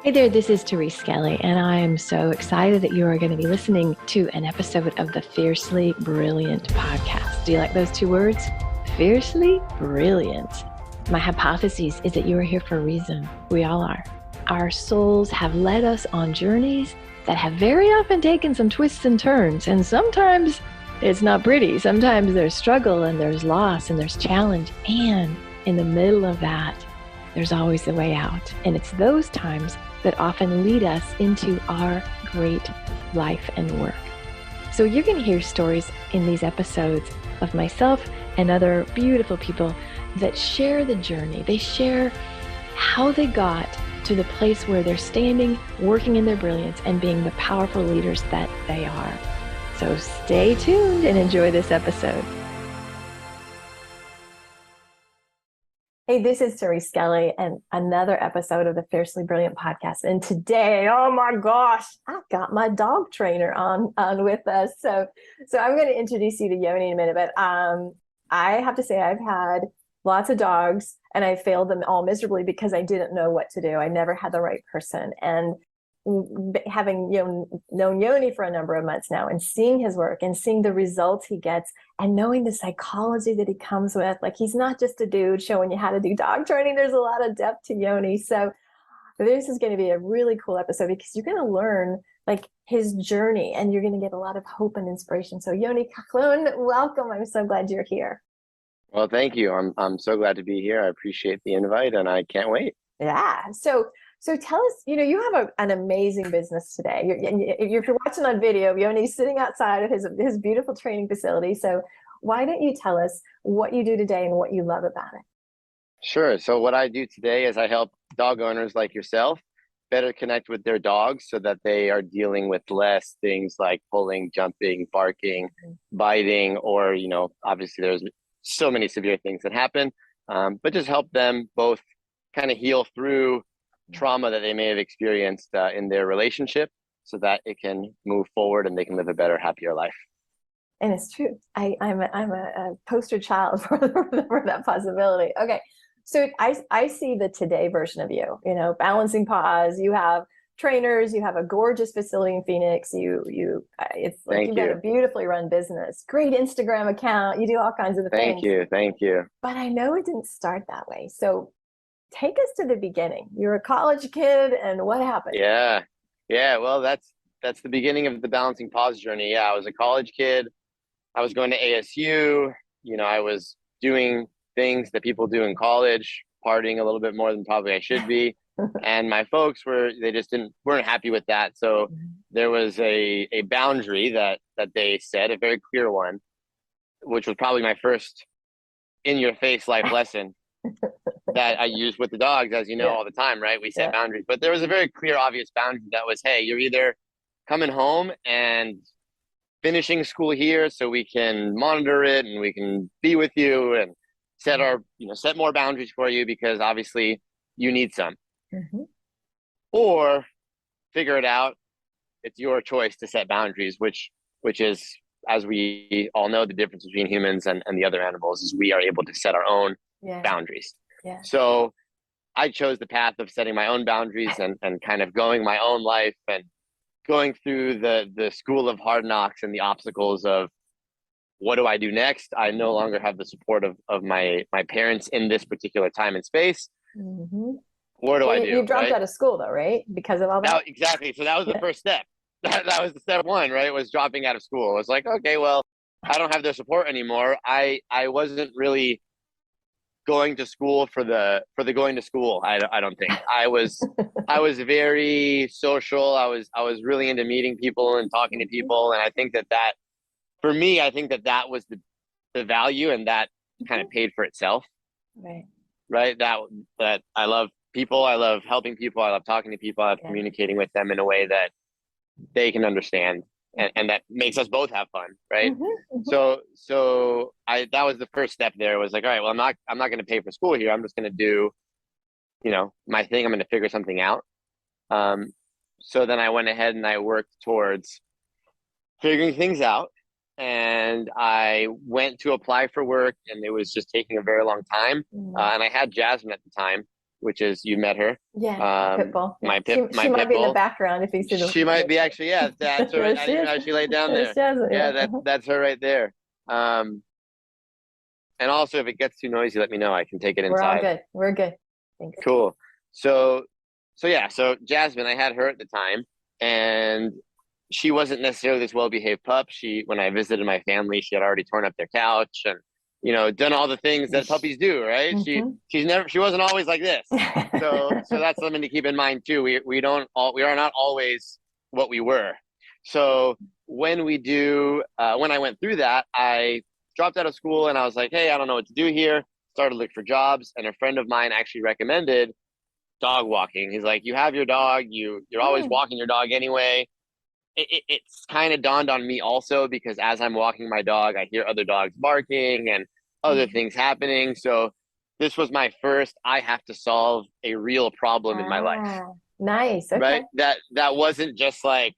Hey there, this is Therese Skelly, and I am so excited that you are going to be listening to an episode of the Fiercely Brilliant podcast. Do you like those two words? Fiercely Brilliant. My hypothesis is that you are here for a reason. We all are. Our souls have led us on journeys that have very often taken some twists and turns, and sometimes it's not pretty. Sometimes there's struggle and there's loss and there's challenge, and in the middle of that, there's always a way out. And it's those times that often lead us into our great life and work. So you're going to hear stories in these episodes of myself and other beautiful people that share the journey. They share how they got to the place where they're standing, working in their brilliance, and being the powerful leaders that they are. So stay tuned and enjoy this episode. Hey, this is Therese Skelly and another episode of the Fiercely Brilliant podcast. And today, oh my gosh, I've got my dog trainer on with us. So I'm going to introduce you to Yoni in a minute, but I have to say I've had lots of dogs and I failed them all miserably because I didn't know what to do. I never had the right person. And having known Yoni for a number of months now and seeing his work and seeing the results he gets and knowing the psychology that he comes with, like he's not just a dude showing you how to do dog training. There's a lot of depth to Yoni. So this is going to be a really cool episode because you're going to learn like his journey and you're going to get a lot of hope and inspiration. So Yoni Kachlon, welcome. I'm so glad you're here. Well, thank you. I'm so glad to be here. I appreciate the invite and I can't wait. Yeah. So tell us, you have an amazing business today. If you're watching on video, Yoni's sitting outside of his beautiful training facility. So why don't you tell us what you do today and what you love about it? Sure. So what I do today is I help dog owners like yourself better connect with their dogs so that they are dealing with less things like pulling, jumping, barking, biting, or, obviously there's so many severe things that happen, but just help them both kind of heal through trauma that they may have experienced in their relationship so that it can move forward and they can live a better, happier life. And it's true. I'm a poster child for that possibility. Okay. So I see the today version of you, balancing Paws. You have trainers, you have a gorgeous facility in Phoenix. It's like you've got a beautifully run business, great Instagram account. You do all kinds of things. Thank you. But I know it didn't start that way. So take us to the beginning. You're a college kid and what happened? Yeah. Well, that's the beginning of the Balancing Paws journey. Yeah, I was a college kid. I was going to ASU. I was doing things that people do in college, partying a little bit more than probably I should be. And my folks weren't happy with that. So there was a boundary that they set, a very clear one, which was probably my first in your face life lesson that I use with the dogs, as you know, all the time, right? We set boundaries, but there was a very clear, obvious boundary that was, hey, you're either coming home and finishing school here so we can monitor it and we can be with you and set more boundaries for you because obviously you need some, or figure it out. It's your choice to set boundaries, which is, as we all know, the difference between humans and the other animals is we are able to set our own boundaries. Yeah. So I chose the path of setting my own boundaries and kind of going my own life and going through the school of hard knocks and the obstacles of what do I do next? I no longer have the support of my parents in this particular time and space. What do I do? You dropped out of school though, right? Because of all that? Exactly. So that was the first step. That was the step one, right? Was dropping out of school. It was like, okay, well, I don't have their support anymore. I wasn't really going to school for the going to school. I don't think I was very social. I was really into meeting people and talking to people. And I think that for me, I think that was the value, and that kind of paid for itself. Right. That I love people. I love helping people. I love talking to people. I love communicating with them in a way that they can understand. And that makes us both have fun, right? So that was the first step. There was like, all right, well, I'm not going to pay for school here. I'm just going to do, my thing. I'm going to figure something out. So then I went ahead and I worked towards figuring things out, and I went to apply for work, and it was just taking a very long time. And I had Jasmine at the time, which is, you met her. Yeah, pit bull. Yeah. My she might pit be in the bull. background if you see the. She might be actually, yeah, that's her. There I she didn't even is. know she laid down There's there. Jasmine. Yeah, that's her right there. And also, if it gets too noisy, let me know. I can take it We're all inside. good. We're good. Thanks. Cool. So yeah, so Jasmine, I had her at the time, and she wasn't necessarily this well-behaved pup. When I visited my family, she had already torn up their couch and, done all the things that puppies do, right? Mm-hmm. She wasn't always like this. So that's something to keep in mind too. We are not always what we were. So when I went through that, I dropped out of school and I was like, hey, I don't know what to do here. Started to look for jobs, and a friend of mine actually recommended dog walking. He's like, you have your dog, you're always walking your dog anyway. It's kind of dawned on me also, because as I'm walking my dog, I hear other dogs barking and other things happening. So this was my first, I have to solve a real problem in my life. Nice. Okay. Right? That wasn't just like,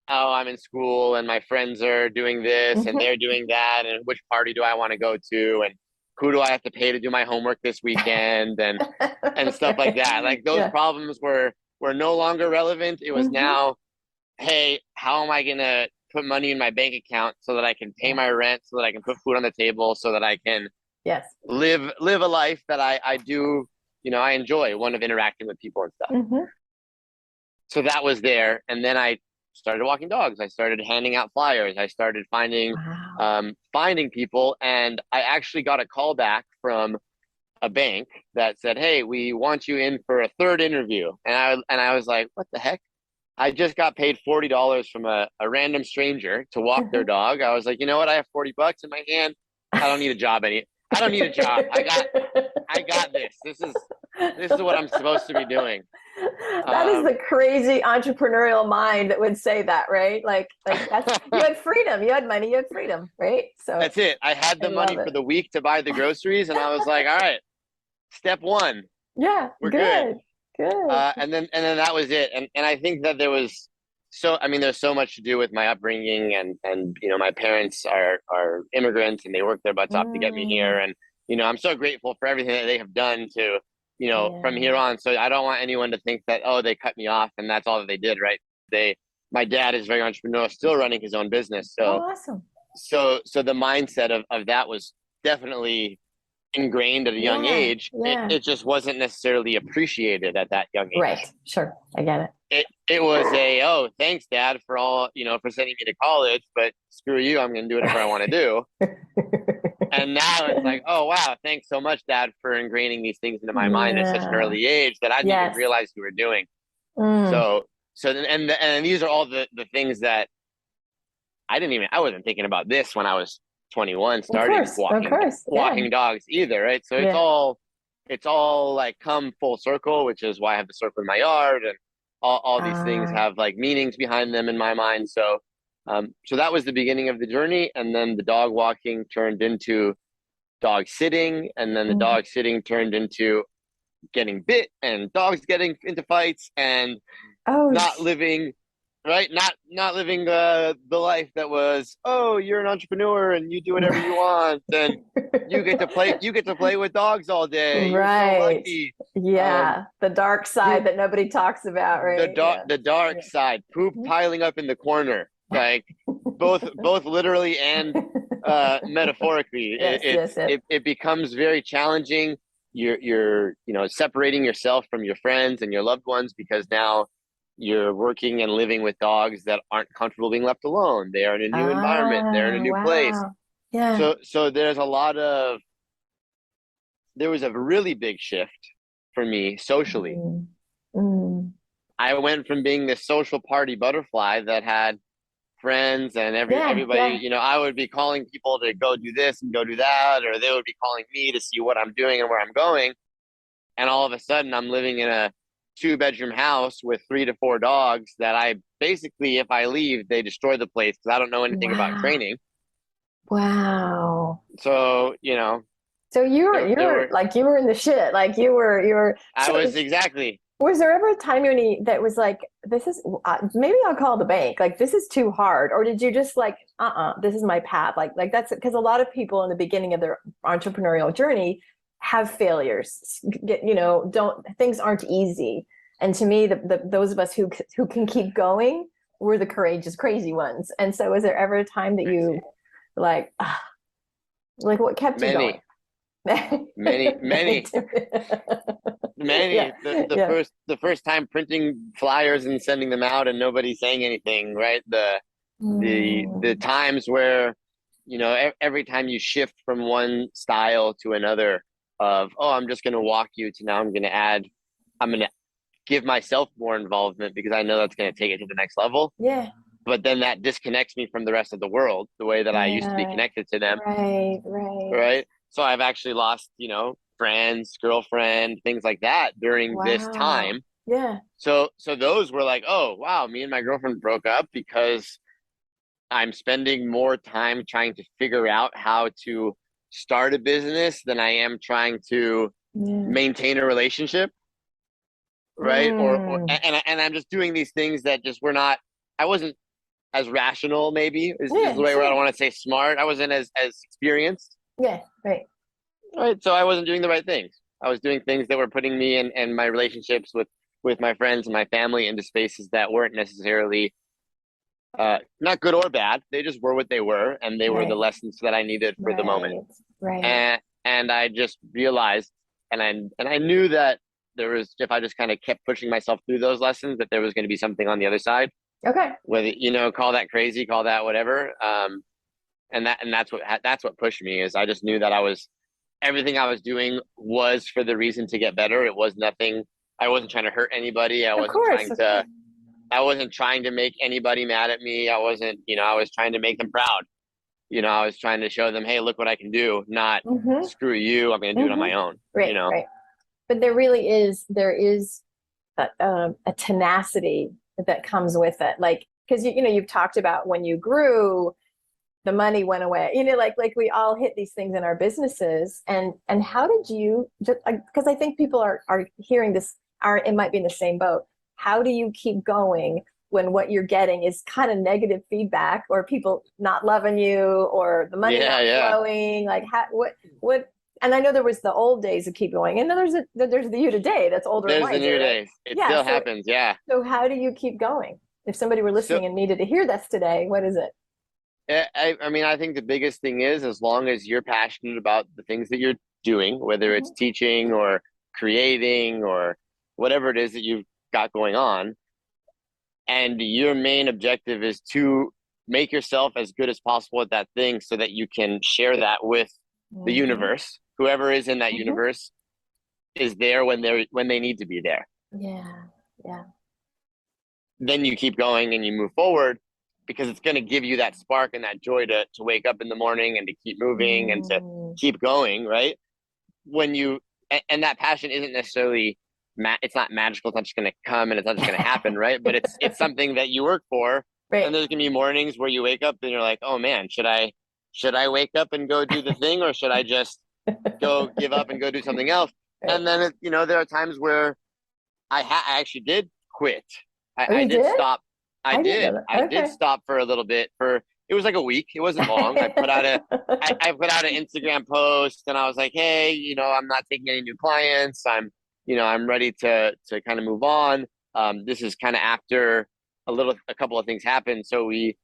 oh, I'm in school and my friends are doing this and they're doing that, and which party do I want to go to, and who do I have to pay to do my homework this weekend, and stuff like that. Like, those problems were no longer relevant. It was now, hey, how am I gonna put money in my bank account so that I can pay my rent, so that I can put food on the table, so that I can live a life that I do, I enjoy, one of interacting with people and stuff. So that was there. And then I started walking dogs. I started handing out flyers. I started finding people, and I actually got a call back from a bank that said, hey, we want you in for a third interview. And I was like, what the heck? I just got paid $40 from a random stranger to walk their dog. I was like, you know what? I have $40 in my hand. I don't need a job. I don't need a job. I got this. This is what I'm supposed to be doing. That is the crazy entrepreneurial mind that would say that, right? Like that's, you had freedom, you had money, you had freedom, right? So that's it. I had the money for the week to buy the groceries, and I was like, all right, step one. Yeah, we're good. Good. And then that was it. And I think that there's so much to do with my upbringing, and my parents are immigrants, and they worked their butts off to get me here. And I'm so grateful for everything that they have done to, from here on. So I don't want anyone to think that, oh, they cut me off and that's all that they did, right? My dad is very entrepreneurial, still running his own business. So awesome. So the mindset of that was definitely ingrained at a young age. It just wasn't necessarily appreciated at that young age. Right. Sure. I get it. It was oh, thanks, Dad, for all, for sending me to college, but screw you, I'm going to do whatever I want to do. And now it's like, oh, wow, thanks so much, Dad, for ingraining these things into my mind at such an early age that I didn't even realize you were doing. So and these are all the things that I wasn't thinking about this when I was 21, starting walking dogs either, right? So it's all like come full circle, which is why I have the circle in my yard, and all these things have like meanings behind them in my mind. So so that was the beginning of the journey, and then the dog walking turned into dog sitting, and then the dog sitting turned into getting bit and dogs getting into fights and not living not living the life that was, oh, you're an entrepreneur and you do whatever you want and you get to play with dogs all day. Right. You're so lucky. The dark side that nobody talks about, right? The dark side, poop piling up in the corner, like both literally and metaphorically. It becomes very challenging. You're separating yourself from your friends and your loved ones, because now you're working and living with dogs that aren't comfortable being left alone. They are in a new environment. They're in a new place. Yeah. So there was a really big shift for me socially. I went from being this social party butterfly that had friends and everybody, I would be calling people to go do this and go do that, or they would be calling me to see what I'm doing and where I'm going. And all of a sudden I'm living in a 2-bedroom house with 3 to 4 dogs that I basically, if I leave, they destroy the place because I don't know anything about training. Wow. So, so you were like, you were in the shit. Like you were. I was exactly. Was there ever a time, Yoni, that was like, this is, maybe I'll call the bank. Like, this is too hard. Or did you just like, this is my path. Like that's because a lot of people in the beginning of their entrepreneurial journey have failures, things aren't easy. And to me, those of us who can keep going, we're the courageous, crazy ones. And so was there ever a time that you like what kept you going? Many. Yeah. The first time printing flyers and sending them out and nobody saying anything, right? The times where, every time you shift from one style to another of, oh, I'm just going to walk you to now I'm going to give myself more involvement because I know that's going to take it to the next level. Yeah. But then that disconnects me from the rest of the world, the way that I used to be connected to them. Right. So I've actually lost, friends, girlfriend, things like that during this time. Yeah. So those were like, oh, wow, me and my girlfriend broke up because I'm spending more time trying to figure out how to start a business than I am trying to maintain a relationship. Right. And I'm just doing these things that just I wasn't as rational, maybe is the way where I don't want to say smart. I wasn't as experienced. Yeah. Right. Right. So I wasn't doing the right things. I was doing things that were putting me and my relationships with my friends and my family into spaces that weren't necessarily not good or bad. They just were what they were, and they were the lessons that I needed for the moment. Right. And I just realized, and I knew that there was, if I just kind of kept pushing myself through those lessons, that there was going to be something on the other side. Okay. Whether, call that crazy, call that whatever. And that's what pushed me, is I just knew that everything I was doing was for the reason to get better. It was nothing. I wasn't trying to hurt anybody. I wasn't trying to make anybody mad at me. I wasn't, I was trying to make them proud. I was trying to show them, hey, look what I can do, not screw you. I'm going to do it on my own. Right. Right. But there is a tenacity that comes with it. Like, because, you've talked about when you grew, the money went away, like we all hit these things in our businesses. And how did you, because I think people are hearing this, it might be in the same boat. How do you keep going when what you're getting is kind of negative feedback, or people not loving you, or the money not flowing? Like, what? And I know there was the old days of keep going, and then there's the you today that's older. There's and wiser, the new days. It still happens. Yeah. So how do you keep going? If somebody were listening and needed to hear this today, what is it? I think the biggest thing is, as long as you're passionate about the things that you're doing, whether it's teaching or creating or whatever it is that you've got going on, and your main objective is to make yourself as good as possible at that thing so that you can share that with the universe. Whoever is in that universe is there when they need to be there. Yeah. Then you keep going and you move forward, because it's going to give you that spark and that joy to wake up in the morning and to keep moving and to keep going, right? And that passion isn't necessarily, it's not magical. It's not just going to come and it's not just going to happen, right? But it's something that you work for. Right. And there's going to be mornings where you wake up and you're like, oh man, should I wake up and go do the thing, or should I just go give up and go do something else? Right. And then, there are times where I actually did quit. I did stop. I did stop for a little bit. It was like a week. It wasn't long. I put out an Instagram post, and I was like, hey, I'm not taking any new clients. I'm ready to kind of move on. This is kind of after a couple of things happened. So we,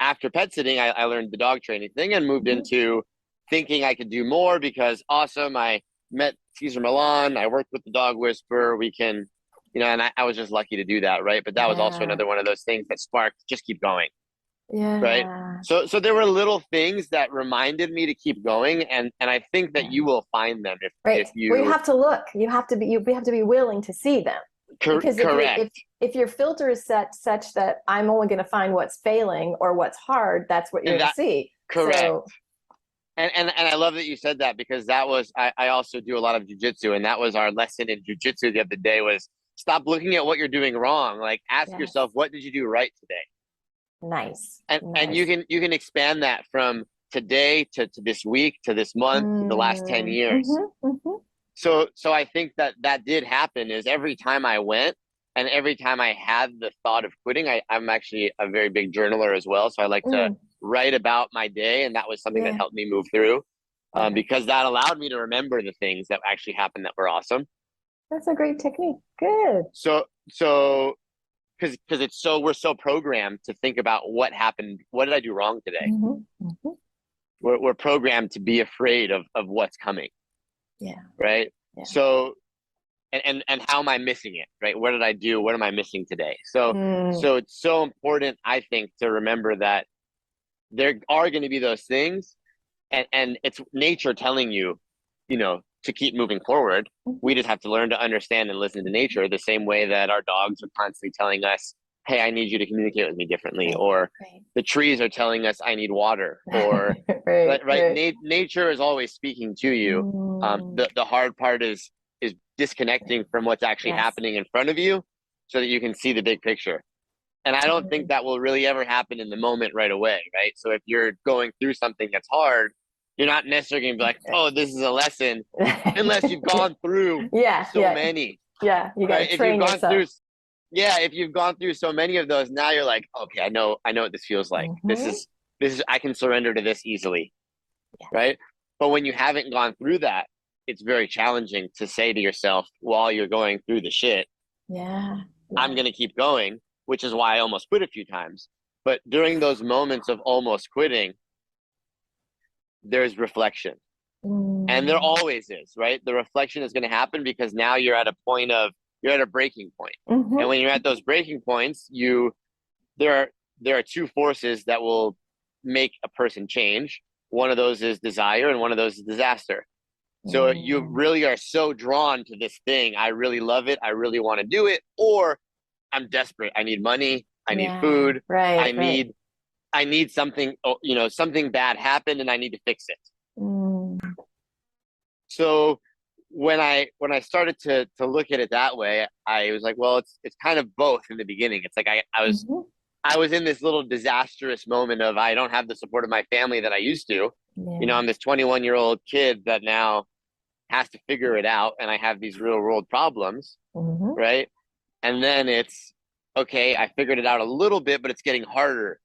after pet sitting, I learned the dog training thing and moved into thinking I could do more, because I met Cesar Milan. I worked with the dog whisperer. We can, and I was just lucky to do that. Right. But that was also another one of those things that sparked, just keep going. Yeah. Right. So there were little things that reminded me to keep going. And I think that you will find them if you, well, you have to look, you have to be willing to see them. Because if your filter is set such that I'm only going to find what's failing or what's hard, that's what you're going to see. Correct. So, and I love that you said that, because that was, I also do a lot of jujitsu, and that was our lesson in jujitsu the other day, was stop looking at what you're doing wrong. Like, ask yourself, what did you do right today? Nice. And you can expand that from today to this week to this month to the last 10 years. So I think that did happen, is every time I went and every time I had the thought of quitting, I'm actually a very big journaler as well. So I like to write about my day, and that was something that helped me move through. because that allowed me to remember the things that actually happened that were awesome. That's a great technique. Good. So because we're so programmed to think about what happened, what did I do wrong today? We're programmed to be afraid of what's coming. Yeah. Right. Yeah. So and how am I missing it? Right. What did I do? What am I missing today? So it's so important, I think, to remember that there are going to be those things, and it's nature telling you, to keep moving forward. We just have to learn to understand and listen to nature the same way that our dogs are constantly telling us, hey, I need you to communicate with me differently. Or the trees are telling us I need water. Or nature is always speaking to you. The hard part is disconnecting from what's actually happening in front of you so that you can see the big picture. And I don't think that will really ever happen in the moment right away, right? So if you're going through something that's hard, you're not necessarily going to be like, oh, this is a lesson, unless you've gone through many. Yeah, you got to train yourself. If you've gone through so many of those, now you're like, okay, I know what this feels like. This is, I can surrender to this easily, right? But when you haven't gone through that, it's very challenging to say to yourself while you're going through the shit, I'm going to keep going, which is why I almost quit a few times. But during those moments of almost quitting, there's reflection. And there always is, right? The reflection is going to happen because now you're at a breaking point. And when you're at those breaking points, there are two forces that will make a person change. One of those is desire, and one of those is disaster. So you really are so drawn to this thing. I really love it. I really want to do it. Or I'm desperate. I need money. I need food. I need something, something bad happened and I need to fix it. So when I started to look at it that way, I was like, well, it's kind of both in the beginning. It's like I was in this little disastrous moment of I don't have the support of my family that I used to. I'm this 21-year-old kid that now has to figure it out, and I have these real world problems, right? And then it's, okay, I figured it out a little bit, but it's getting harder.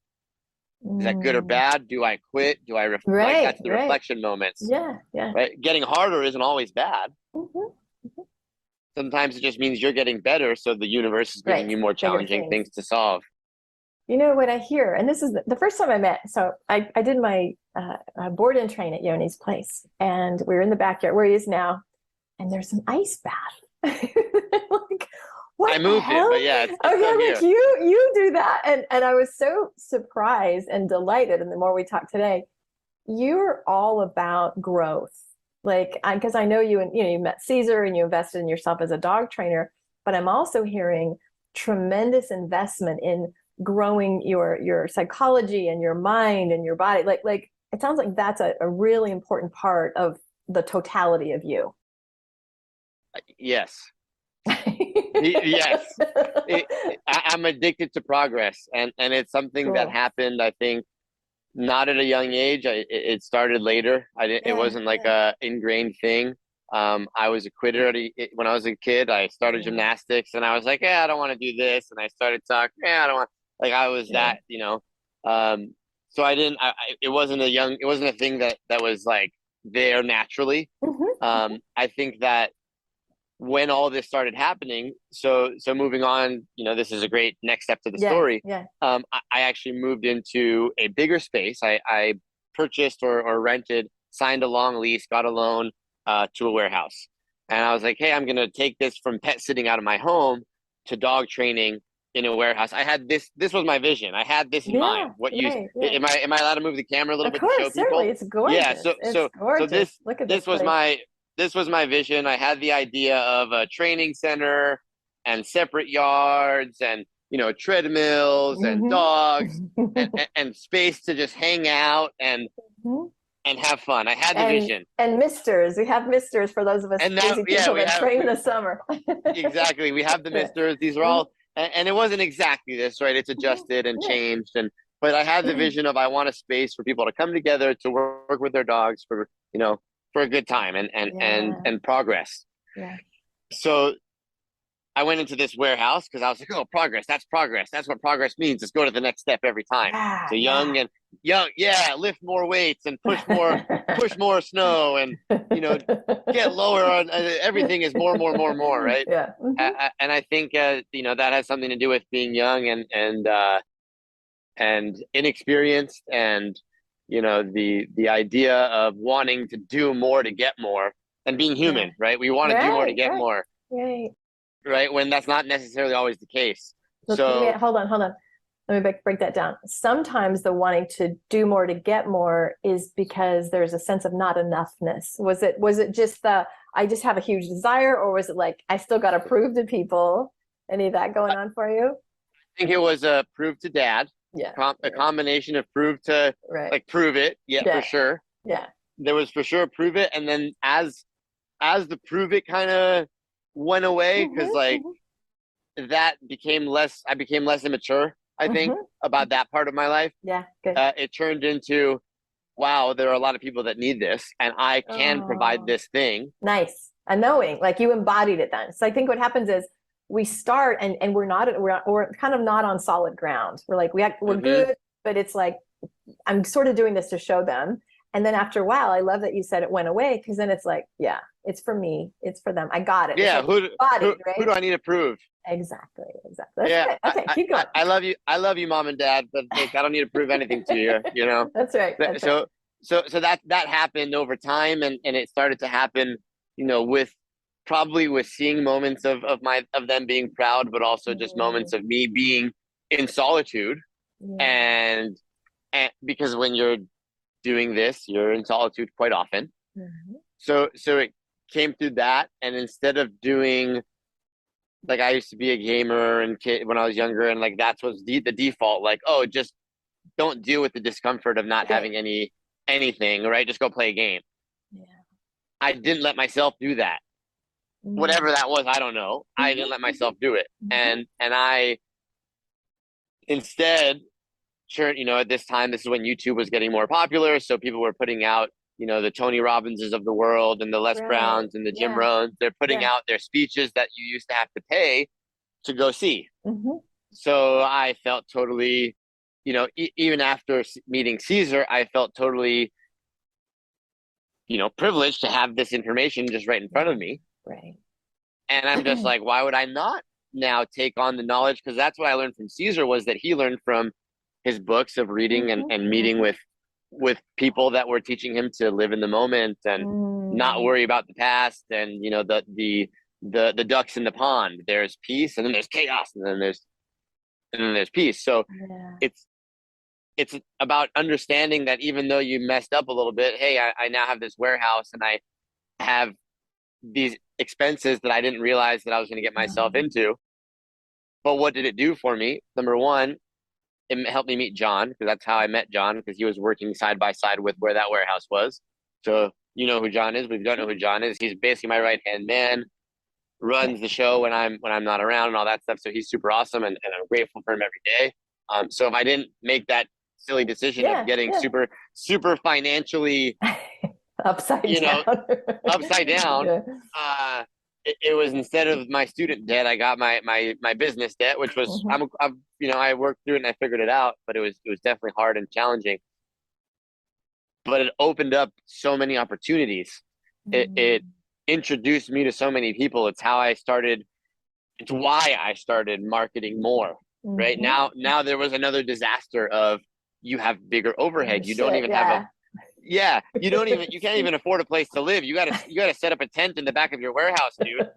Is that good or bad? Do I quit? Do I that's the reflection moments. Right? Getting harder isn't always bad. Sometimes it just means you're getting better, so the universe is giving you more challenging things to solve. You know what I hear, and this is the first time I met. So I did my board and train at Yoni's place, and we were in the backyard where he is now, and there's an ice bath. Like, what I moved it, but it's like you do that, and I was so surprised and delighted. And the more we talk today, you're all about growth. Like, because I know you, and you met Cesar, and you invested in yourself as a dog trainer. But I'm also hearing tremendous investment in growing your psychology and your mind and your body. Like it sounds like that's a really important part of the totality of you. Yes. Yes. I'm addicted to progress, and it's something that happened, I think, not at a young age. It started later. It wasn't like a ingrained thing. I was a quitter when I was a kid. I started gymnastics, and I was like, I don't want to do this. And I started soccer. I don't want. Like, I was that, so I didn't. It wasn't a thing that was like there naturally. I think that when all this started happening, so moving on, this is a great next step to the story. I actually moved into a bigger space. I purchased or rented, signed a long lease, got a loan to a warehouse. And I was like, hey, I'm going to take this from pet sitting out of my home to dog training in a warehouse. I had this was my vision. I had this in mind. Am I allowed to move the camera a little bit to show people? Certainly. It's gorgeous. Yeah, so this was my vision. I had the idea of a training center and separate yards and treadmills and dogs and space to just hang out and have fun. I had the vision. And misters. We have misters for those of us crazy people that train in the summer. Exactly. We have the misters. These are all, and it wasn't exactly this, right? It's adjusted and changed. But I had the vision of, I want a space for people to come together to work with their dogs for a good time and progress. So I went into this warehouse because I was like, oh, progress. That's progress. That's what progress means. Let's go to the next step every time. So young young, yeah, lift more weights and push more snow, and get lower on everything is more, right? Yeah. And I think that has something to do with being young and inexperienced, and the idea of wanting to do more to get more, and being human, Yeah. right? We want to do more to get more, Right. right? When that's not necessarily always the case. Look, So hold on. Let me break that down. Sometimes the wanting to do more to get more is because there's a sense of not enoughness. Was it just I just have a huge desire, or was it like I still got to prove to people? Any of that going on for you? I think it was a prove to dad, Yeah. a combination of prove to Right. prove it, yeah, for sure. Yeah. There was for sure prove it, and then as the prove it kind of went away, because that became less, I became less immature, I think, about that part of my life. Yeah. Good. It turned into, wow, there are a lot of people that need this, and I can provide this thing. Nice. A knowing, like you embodied it then. So I think what happens is we start and we're kind of not on solid ground. We're like, we're good, but it's like, I'm sort of doing this to show them. And then after a while, I love that you said it went away, because then it's like, yeah, it's for me. It's for them. I got it. Yeah. Like Who do I need to prove? Exactly. That's Yeah. good. Okay, keep going. I love you. I love you, mom and dad, but look, I don't need to prove anything to you, That's right. So that happened over time, and it started to happen, with seeing moments of them being proud, but also just moments of me being in solitude. And because when you're doing this, you're in solitude quite often. So it came through that, and instead of doing, like, I used to be a gamer and kid when I was younger, and like that was the default, like, oh, just don't deal with the discomfort of not having anything, right? Just go play a game. I didn't let myself do that. Whatever that was, I don't know. I didn't let myself do it. And I instead, sure, at this time, this is when YouTube was getting more popular. So people were putting out, the Tony Robbinses of the world, and the Les Browns and the Jim Rohns. They're putting out their speeches that you used to have to pay to go see. So I felt totally, even after meeting Cesar, I felt totally, privileged to have this information just right in front of me. Right. And I'm just like, why would I not now take on the knowledge? Because that's what I learned from Cesar, was that he learned from his books of reading and meeting with people that were teaching him to live in the moment and not worry about the past, and the ducks in the pond. There's peace, and then there's chaos, and then there's peace. So it's about understanding that even though you messed up a little bit, hey, I now have this warehouse, and I have these expenses that I didn't realize that I was going to get myself into. But what did it do for me? Number one, it helped me meet John, because that's how I met John, because he was working side by side with where that warehouse was. So you know who John is, but if you don't know who John is, he's basically my right hand man, runs the show when I'm not around and all that stuff. So he's super awesome, and I'm grateful for him every day. So if I didn't make that silly decision of getting super financially upside down, it was, instead of my student debt, I got my business debt, which was I worked through it and I figured it out, but it was definitely hard and challenging. But it opened up so many opportunities. It introduced me to so many people. It's how I started. It's why I started marketing more. Right now there was another disaster of, you have bigger overhead. You don't even have you can't even afford a place to live. You gotta set up a tent in the back of your warehouse, dude.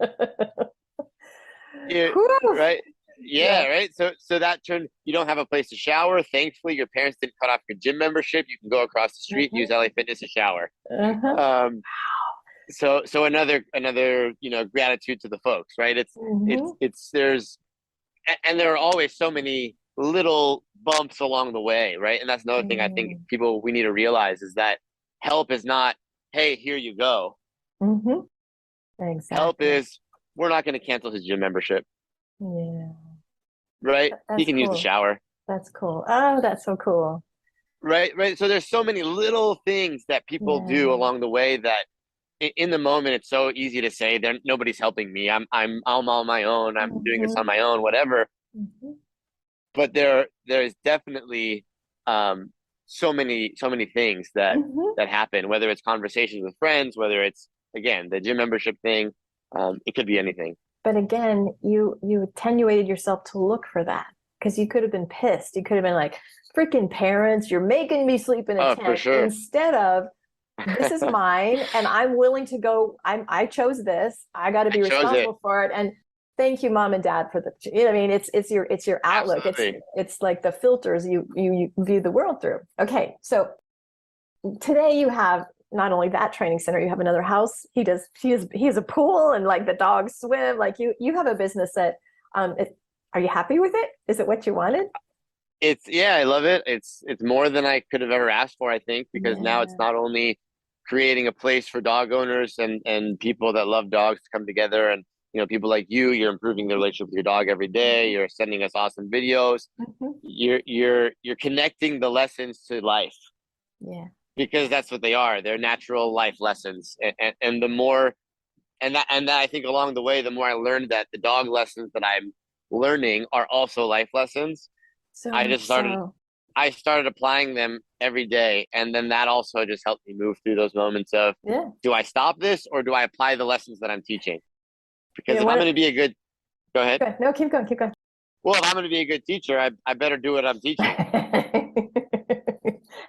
Right? Right. So that turned, you don't have a place to shower. Thankfully, your parents didn't cut off your gym membership. You can go across the street, use LA Fitness to shower. So another gratitude to the folks, right? It's there's, and there are always so many little bumps along the way, right? And that's another thing I think we need to realize, is that help is not, hey, here you go. Exactly. Help is, we're not going to cancel his gym membership. Right? He can use the shower. That's cool. Oh, that's so cool. Right. So there's so many little things that people do along the way that, in the moment, it's so easy to say, nobody's helping me. I'm on my own. I'm doing this on my own, whatever. But there's definitely so many things that happen, whether it's conversations with friends, whether it's, again, the gym membership thing. It could be anything. But again, you attenuated yourself to look for that, because you could have been pissed. You could have been like, freaking parents, you're making me sleep in a tent. For sure. Instead of, this is mine and I'm willing to go. I chose this. I got to be responsible for it. And thank you, mom and dad, for the, you know what I mean? It's your outlook. Absolutely. It's like the filters you view the world through. Okay. So today you have not only that training center, you have another house. He has a pool, and like the dogs swim. Like you have a business that, are you happy with it? Is it what you wanted? I love it. It's more than I could have ever asked for, I think, because now it's not only creating a place for dog owners and people that love dogs to come together, and people like you're improving the relationship with your dog every day. You're sending us awesome videos. You're connecting the lessons to life. Yeah. Because that's what they are. They're natural life lessons. And the more, and that I think along the way, the more I learned that the dog lessons that I'm learning are also life lessons. So I started applying them every day. And then that also just helped me move through those moments of, do I stop this or do I apply the lessons that I'm teaching? Because if I'm going to be a good, go ahead. No, keep going. Well, if I'm going to be a good teacher, I better do what I'm teaching.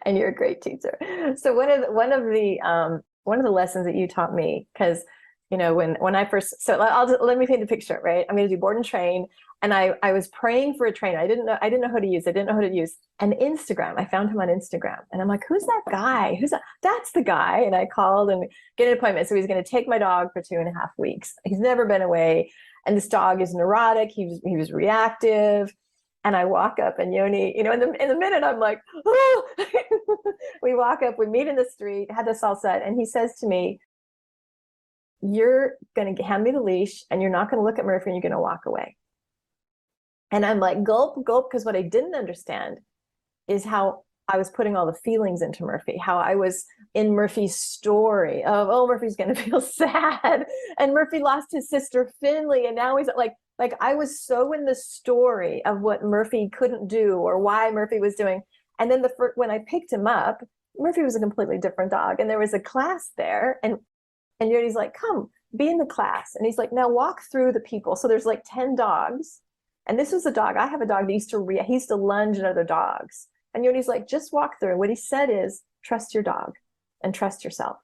And you're a great teacher. So one of the lessons that you taught me, because when I first, so let me paint the picture, right? I'm going to do board and train, and I was praying for a trainer. I didn't know who to use. I didn't know who to use. And Instagram, I found him on Instagram, and I'm like, who's that guy? That's the guy. And I called and get an appointment. So he's going to take my dog for 2.5 weeks. He's never been away, and this dog is neurotic. He was reactive. And I walk up, and Yoni, in the minute, I'm like, oh. We walk up, we meet in the street, had this all set. And he says to me, you're going to hand me the leash, and you're not going to look at Murphy, and you're going to walk away. And I'm like, gulp, gulp. Because what I didn't understand is how I was putting all the feelings into Murphy, how I was in Murphy's story of, oh, Murphy's going to feel sad. And Murphy lost his sister Finley. And now he's like I was so in the story of what Murphy couldn't do or why Murphy was doing. And then when I picked him up, Murphy was a completely different dog. And there was a class there. And Yodi's like, come, be in the class. And he's like, now walk through the people. So there's like 10 dogs. And this was a dog. I have a dog that he used to lunge at other dogs. And Yodi's like, just walk through. And what he said is, trust your dog and trust yourself.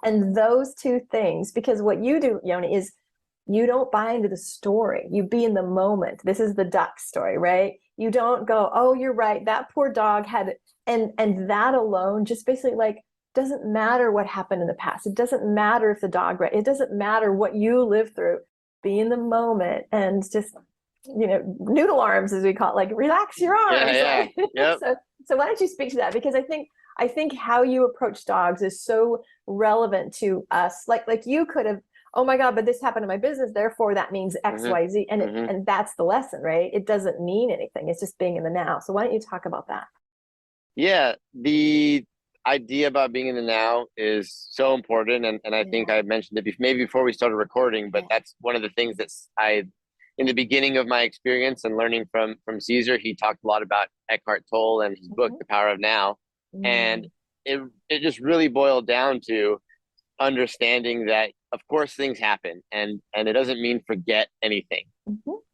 And those two things, because what you do, Yoni, is you don't buy into the story. You be in the moment. This is the duck story, right? You don't go, oh, you're right. That poor dog had, and that alone just basically doesn't matter what happened in the past. It doesn't matter if the dog, it doesn't matter what you lived through. Be in the moment and just, noodle arms, as we call it, relax your arms. Yeah. Yep. So why don't you speak to that? Because I think how you approach dogs is so relevant to us. Like you could have, oh my God, but this happened in my business, therefore that means X, Y, Z. And and that's the lesson, right? It doesn't mean anything. It's just being in the now. So why don't you talk about that? Yeah, the idea about being in the now is so important. And I think I mentioned it maybe before we started recording, but that's one of the things that in the beginning of my experience and learning from Cesar, he talked a lot about Eckhart Tolle and his book, The Power of Now. And it just really boiled down to understanding that, of course, things happen and it doesn't mean forget anything,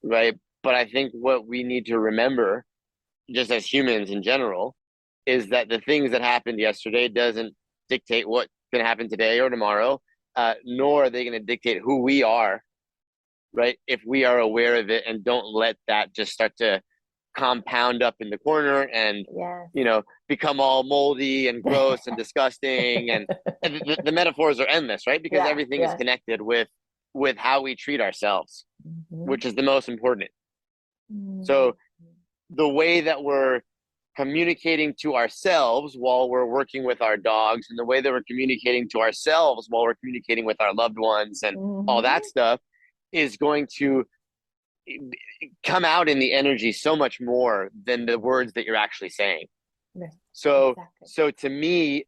right? But I think what we need to remember, just as humans in general, is that the things that happened yesterday doesn't dictate what's going to happen today or tomorrow, nor are they going to dictate who we are, right? If we are aware of it and don't let that just start to compound up in the corner and become all moldy and gross and disgusting, and the metaphors are endless, right? Because everything is connected with how we treat ourselves, which is the most important. So the way that we're communicating to ourselves while we're working with our dogs, and the way that we're communicating to ourselves while we're communicating with our loved ones and all that stuff is going to come out in the energy so much more than the words that you're actually saying. So to me,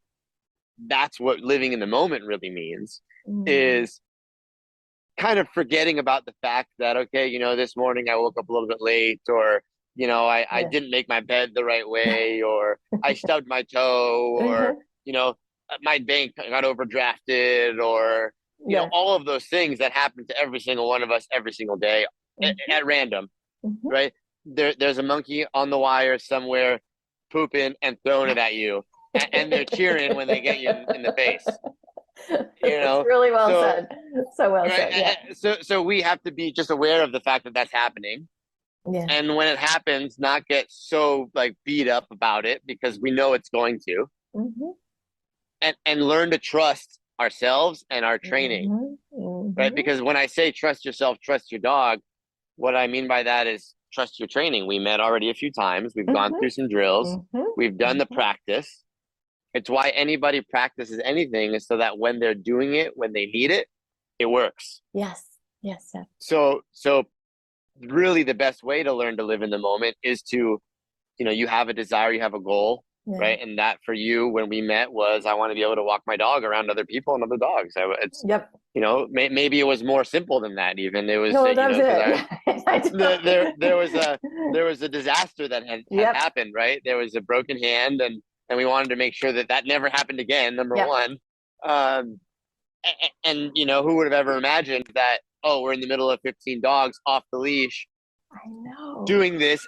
that's what living in the moment really means, is kind of forgetting about the fact that, okay, this morning I woke up a little bit late, or I didn't make my bed the right way, or I stubbed my toe, or, my bank got overdrafted, or, all of those things that happen to every single one of us every single day at random, right? There's a monkey on the wire somewhere pooping and throwing it at you, and they're cheering when they get you in the face. It's really well said. So well right? said. Yeah. So we have to be just aware of the fact that that's happening. Yeah. And when it happens, not get so like beat up about it, because we know it's going to, and learn to trust ourselves and our training, right? Because when I say trust yourself, trust your dog, what I mean by that is trust your training. We met already a few times. We've gone through some drills. We've done the practice. It's why anybody practices anything, is so that when they're doing it, when they need it, it works. Yes. Yes. Yes. So really the best way to learn to live in the moment is to, you have a desire, you have a goal, right? And that for you, when we met, was I want to be able to walk my dog around other people and other dogs. It's, maybe it was more simple than that. Even it was, there was a disaster that had happened, right? There was a broken hand, and we wanted to make sure that never happened again. Number one, and who would have ever imagined that? Oh, we're in the middle of 15 dogs off the leash. I know. Doing this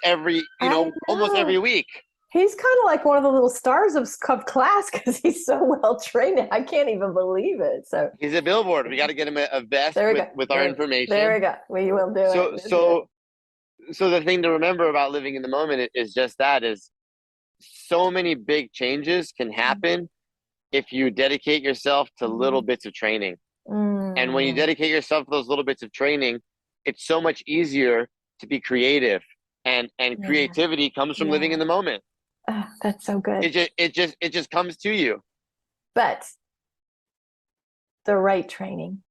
almost every week. He's kind of like one of the little stars of class, because he's so well trained. I can't even believe it. So he's a billboard. We got to get him a vest with our information. There we go. We will do it. So the thing to remember about living in the moment is just that, is so many big changes can happen if you dedicate yourself to little bits of training. And when you dedicate yourself to those little bits of training, it's so much easier to be creative, and creativity comes from living in the moment. Oh, that's so good. It just comes to you. But the right training,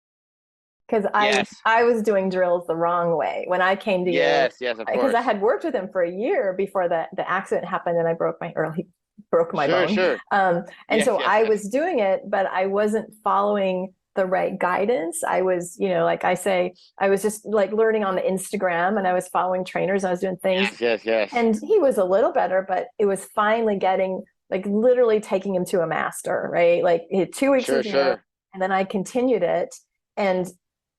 because I was doing drills the wrong way when I came to you. Yes, of course. Because I had worked with him for a year before the accident happened, and he broke my bone. Sure. I was doing it, but I wasn't following the right guidance. I was, like I say, I was just like learning on the Instagram, and I was following trainers. I was doing things. Yes. And he was a little better, but it was finally getting, like, literally taking him to a master, right? Like, he had 2 weeks and then I continued it, and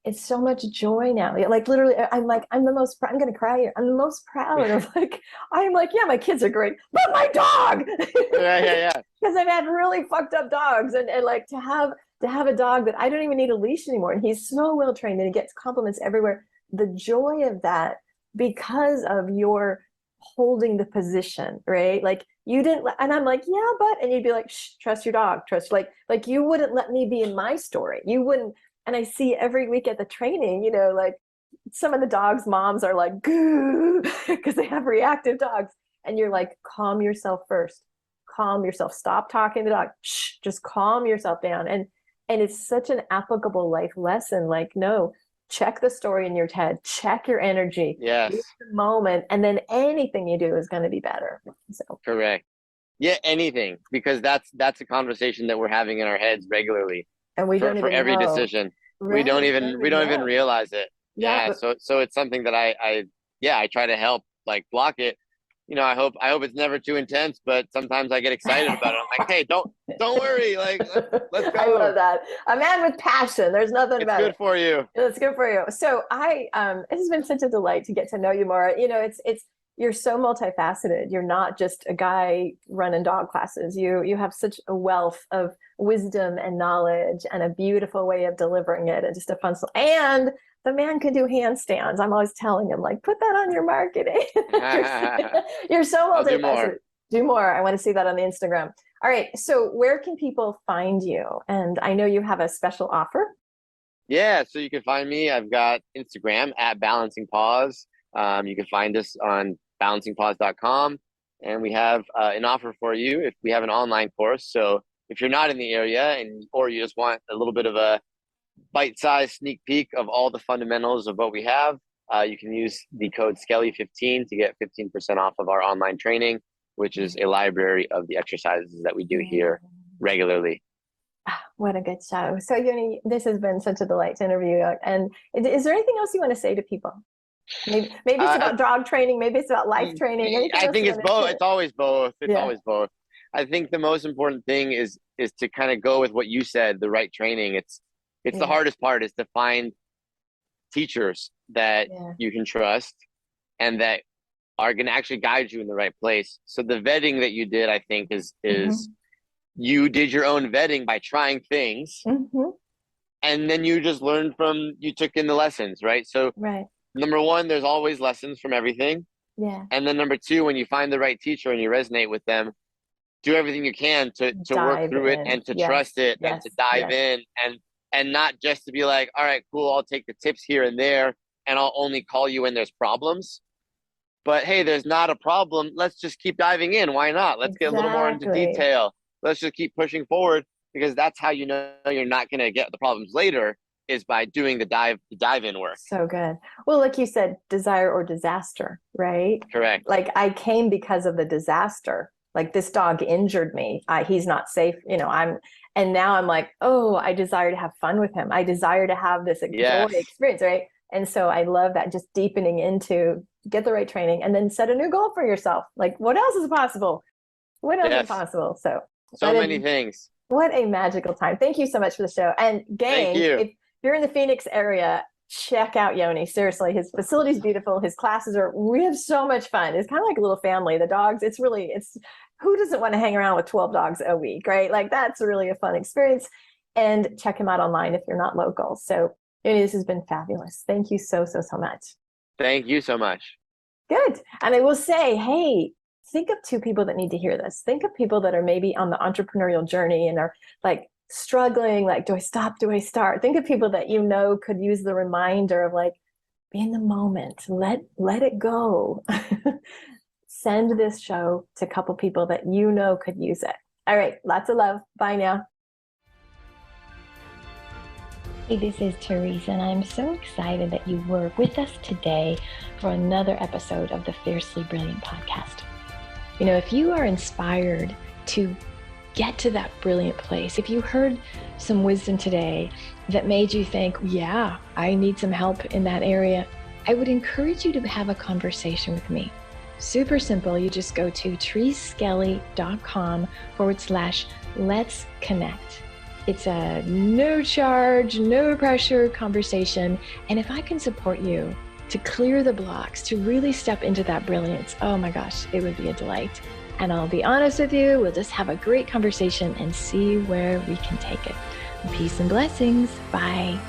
it's so much joy now. Like, literally, I'm going to cry here. I'm the most proud of, my kids are great, but my dog. Yeah. Because I've had really fucked up dogs, and like to have a dog that I don't even need a leash anymore, and he's so well trained, and he gets compliments everywhere. The joy of that, because of your holding the position, right? Like, you didn't, and I'm like, yeah, but, and you'd be like, shh, trust your dog, like you wouldn't let me be in my story. You wouldn't. And I see every week at the training, like some of the dogs' moms are like, because they have reactive dogs. And you're like, calm yourself first. Calm yourself. Stop talking to the dog. Shh, just calm yourself down. And it's such an applicable life lesson. Like, no, check the story in your head. Check your energy. Yes. Use the moment. And then anything you do is going to be better. So. Correct. Yeah, anything. Because that's a conversation that we're having in our heads regularly. And we don't even for every know. Decision. Right. We don't even realize it. Yeah. So it's something that I try to help, like, block it. I hope it's never too intense, but sometimes I get excited about it. I'm like, hey, don't worry, like, let's go. I love that. A man with passion. There's nothing about it. It's good for you. It's good for you. So it has been such a delight to get to know you more. You're so multifaceted. You're not just a guy running dog classes. You have such a wealth of wisdom and knowledge, and a beautiful way of delivering it, and just a fun. And the man can do handstands. I'm always telling him, like, put that on your marketing. You're so multifaceted. Do more. I want to see that on the Instagram. All right. So where can people find you? And I know you have a special offer. Yeah. So you can find me. I've got Instagram at Balancing Paws. You can find us on balancingpaws.com, and we have an offer for you. If we have an online course, so if you're not in the area or you just want a little bit of a bite-sized sneak peek of all the fundamentals of what we have, you can use the code Skelly15 to get 15% off of our online training, which is a library of the exercises that we do here regularly. What a good show. So, Yoni, this has been such a delight to interview you. And is there anything else you want to say to people? Maybe it's about dog training. Maybe it's about life training. Anything I else think you it's wanna both. share? It's always both. It's Yeah. always both. I think the most important thing is to kind of go with what you said, the right training. It's the Yeah. hardest part is to find teachers that Yeah. you can trust and that are going to actually guide you in the right place. So the vetting that you did, I think, is you did your own vetting by trying things, and then you just learned from, you took in the lessons, right? So Right. number one, there's always lessons from everything. Yeah. And then number two, when you find the right teacher and you resonate with them, do everything you can to work Dive through it in. and to Yes. trust it and Yes. to dive Yes. in and not just to be like, all right, cool, I'll take the tips here and there and I'll only call you when there's problems. But hey, there's not a problem. Let's just keep diving in. Why not? Let's get a little more into Exactly. detail. Let's just keep pushing forward, because that's how you know you're not going to get the problems later, is by doing the dive in work. So good. Well, like you said, desire or disaster, right? Correct. Like I came because of the disaster. Like this dog injured me. He's not safe. And now I'm like, oh, I desire to have fun with him. I desire to have this joy Yes. experience, right? And so I love that, just deepening into get the right training and then set a new goal for yourself. Like what else is possible? What else is possible? So many things. What a magical time. Thank you so much for the show. And gang, if you're in the Phoenix area, check out Yoni. Seriously, his facility is beautiful. His classes we have so much fun. It's kind of like a little family. The dogs, it's who doesn't want to hang around with 12 dogs a week, right? Like that's really a fun experience. And check him out online if you're not local. So Yoni, this has been fabulous. Thank you so much. Thank you so much. Good. And I will say, hey, think of two people that need to hear this. Think of people that are maybe on the entrepreneurial journey and are like struggling, like, do I stop? Do I start? Think of people that could use the reminder of like, be in the moment, let it go. Send this show to a couple people that could use it. All right, lots of love. Bye now. Hey, this is Therese, and I'm so excited that you were with us today for another episode of the Fiercely Brilliant podcast. If you are inspired to get to that brilliant place, if you heard some wisdom today that made you think, yeah, I need some help in that area, I would encourage you to have a conversation with me. Super simple. You just go to thereseskelly.com/let's connect. It's a no charge, no pressure conversation. And if I can support you to clear the blocks, to really step into that brilliance, oh my gosh, it would be a delight. And I'll be honest with you, we'll just have a great conversation and see where we can take it. Peace and blessings. Bye.